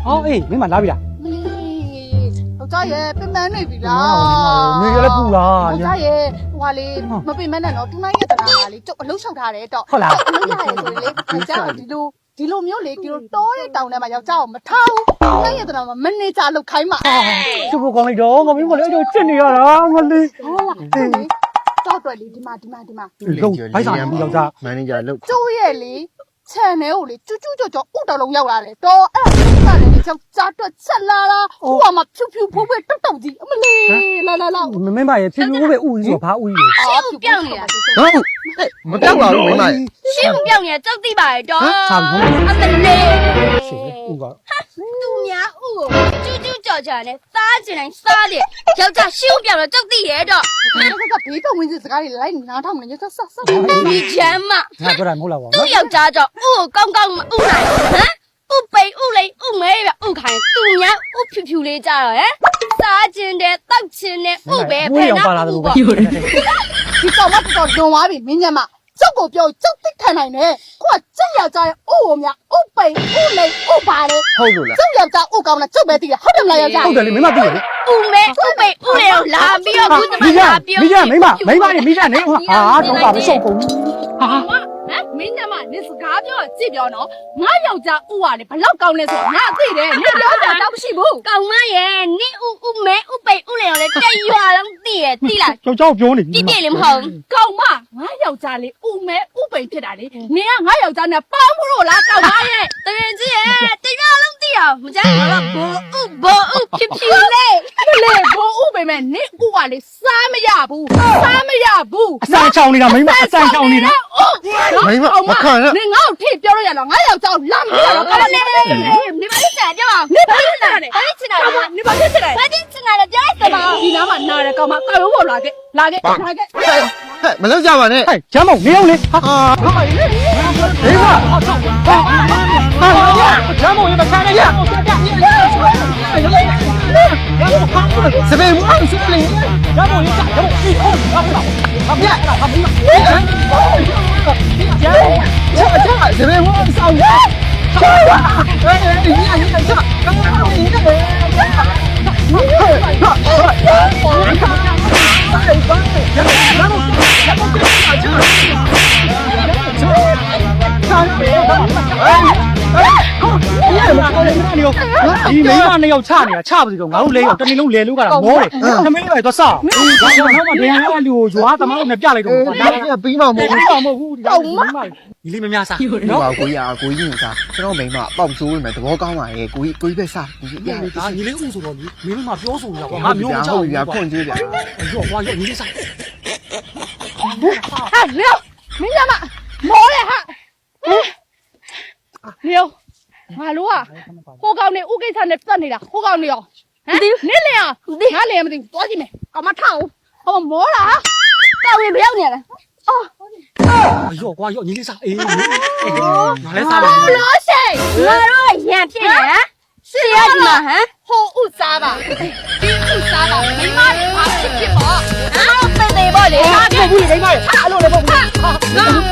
ဟောအေးမင်းမလာပြီလား ယောက်ျားရဲ့ပင်ပန်းနေပြီလား နေရလဲပူလား ယောက်ျားရဲ့ဟိုဟာလေးမပင်မနဲ့တော့တူနိုင်ရဲ့တနာကလေးကျုပ်အလုံးလျှောက်ထားတယ်တော့ ဟုတ်လား အလုံးရရဲဆိုရင်လေယောက်ျားဒီလိုမျိုးလေဒီလိုတောတဲ့တောင်ထဲမှာယောက်ျားကိုမထားဘူးတူနိုင်ရဲ့တနာမှာမနေကြလောက်ခိုင်းမှာ ကျုပ်ကောင်းလိုက်တော့ငါမင်းမလည်းအဲ့လိုချစ်နေရတာငါလေး ဟုတ်လားတော့တွေ့လေဒီမှာ လုံးဘိုက်စာမူယောက်ျား မန်နေဂျာလို့ ကျိုးရဲ့လေခြံထဲကိုလေကျူးကြော်ဥတော်လုံးရောက်လာတယ်တော့အဲ့ဒါကလည်းယောက်ျားတော့ချက်လာတာဟိုကမှဖြူဖြူဖိုးဖိုးတုတ်ကြီးအမလေးလာ မင်းမရဲ့ဖြူဖြူပဲဥကြီးဆိုဘာဥကြီးလဲ ရှင်းကိုပြောင်းနေတာ ဟုတ်မပြောက်ပါဘူးမိမ ရှင်းကိုပြောင်းနေတာကြောက်သိပါရဲ့တော့ ဟာဘူး အမလေး ရှင်ဥက သူများဥကိုကျူးကြော်ကြနဲ့စားကျင်တိုင်းစားတယ်ယောက်ျားရှင်းကိုပြောင်းတော့ကြောက်သိရဲ့တော့ ကဘေးကဝင်းစစ်စကားတွေလိုက်နားထောင်နေကြဆက် ဒီချမ်းမ ငါပြောတာမဟုတ်လားဗော သူ့ နော် ယောက်ျားကြောင့်ဥကိုကောင်းကောင်းမဥနိုင်ဟမ်ဥပိန်ဥလိန်ဥမဲပြဥခိုင်သူများဥဖြူဖြူလေးကြတော့ဟမ်စားကျင်တယ်တောက်ကျင်တယ်ဥပဲဖယ်နာဥပေါ့ ဒီကောင်မတော်လွန်သွားပြီမင်းညမကျုပ်ကိုပြောကျုပ်သိခံနိုင်တယ်ကိုကကျုပ်ယောက်ျားရဲ့ဥကိုမြဥပိန်ဥလိန်ဥပါလေ ဟုတ်လို့လား ကျုပ်ယောက်ျားဥကောင်းလားကျုပ်ပဲသိတယ်ဟုတ်တယ်မလားယောက်ျား ဟုတ်တယ်လေမင်းမသိရလေ ဥမဲဥပိန်ဥလေကိုလာပြီးတော့ခုသမားလာပြော မိကြမိမနေမိကြနေဟာတော့ပါမရှုပ်ဘူးဟာ ဟမ်မင်းညမနေစကားပြောကြည့်ပြောနော်ငါယောက်ျားဥကလေဘလောက်ကောင်းလဲဆိုငါသိတယ်နေပြောတာတော့မရှိဘူး ကောင်မရဲ့နင့်ဥမဲဥပိန်ဥလေကိုလည်းတရွာလုံးသိရသိလား ကြောက်ပြောနေပြီ ပြည့်လည်းမဟုတ် ကောင်းမငါယောက်ျားလေးဥမဲဥပိန်ဖြစ်တာလေနေကငါယောက်ျားနဲ့ပေါင်းဖို့လားကောင်းမရဲ့ တရင်ကြီးရဲ့တရွာလုံးသိအောင်မကြမ်းတော့ဘောဥဖြူဖြူလေး လေဘိုးဥပိန်မဲ့နေဥကလေစားမရဘူးစားမရဘူး အစမ်းချောင်းနေတာမိမအစမ်းချောင်းနေတာ မိမမခံနဲ့ နေငါ့ကိုထိပြောလို့ရတော့ငါယောက်ျားကိုလမ်းပြရတော့ ဘာလဲနေပါလိမ့်တယ်ပြော နေပါလိမ့်တယ် ဘာလိမ့်ချင်တာလဲ နေပါလိမ့်တယ် ဘာလိမ့်ချင်တာလဲပြောရစမ်းပါ ဒီနားမှာနားတယ်ကောင်မကာရုံးပေါ်လာခဲ့ ဟဲ့မလောက်ကြပါနဲ့ ဟဲ့ဂျမ်းမောင်နေအောင်လေဟာမိမဟာဂျမ်းမောင်ရမချမ်းနဲ့ရ စပယ်မအောင်စုလေ ဂျမ်းမောင်ရဂျမ်းမောင်ဒီဟုတ်ပါဘူးဟာပြအဲ့ဒါဟာမိမဂျမ်း စပယ်မအောင်ဆောင်ရဒီမိမနှစ်ယောက်ချနေတာချပါစီတော့ငါတို့လဲရောတနေ့လုံးလဲလို့ကတာမောတယ်သမင်းလေးပဲသွားစောက်နောက်မှဒင်းလေးကလူကိုရွာသမားတို့နဲ့ပြလိုက်တော့ဘာလဲ ပြီးမှမဟုတ် ဘာမဟုတ်ဘူးဒီလေးမများစား ဘူး နော် ပါကိုကြီးကိုကြီးကကျွန်တော်မိမပေါက်ဆိုးနေမယ်သဘောကောင်းပါရဲ့ကိုကြီးပဲစားဒီပြ ဒါညီလေးဦးဆိုတော့မင်းမပြောဆိုနေတာကွာ ငါ ငါ မျိုး မျိုး မ မ ချော ချော က် က် ပြ ဘူး ဖွင့်သေးတယ် ရောဝါရောညီလေးစား ဟာလေမင်းညမမောလေဟာနေရောငါလို့ဟိုကောင်နေဥကိစ္စနဲ့ပတ်နေတာဟိုကောင်နေရောဟမ်နေလေအောင်ငါလေမသိဘူးသွားကြည့်မယ်ကောင်မထောက်ဟိုမောလား ကောင်းရင်ဘယ်ရောက်နေလဲ ရောကွာရောညီလေးစားအေးငါလည်းစားပါ ဘလို့ရှိငါတို့ရံဖြစ်နေဟမ်စီရဒီမှာဟမ် ဟိုဥစားပါဒီဥစားပါမိမလေးဘာဖြစ်ပေါ့ အားပင်နေပေါ့လေ ဘူးလေမိမအဲ့လိုလည်းမဟုတ်ဘူး ငါ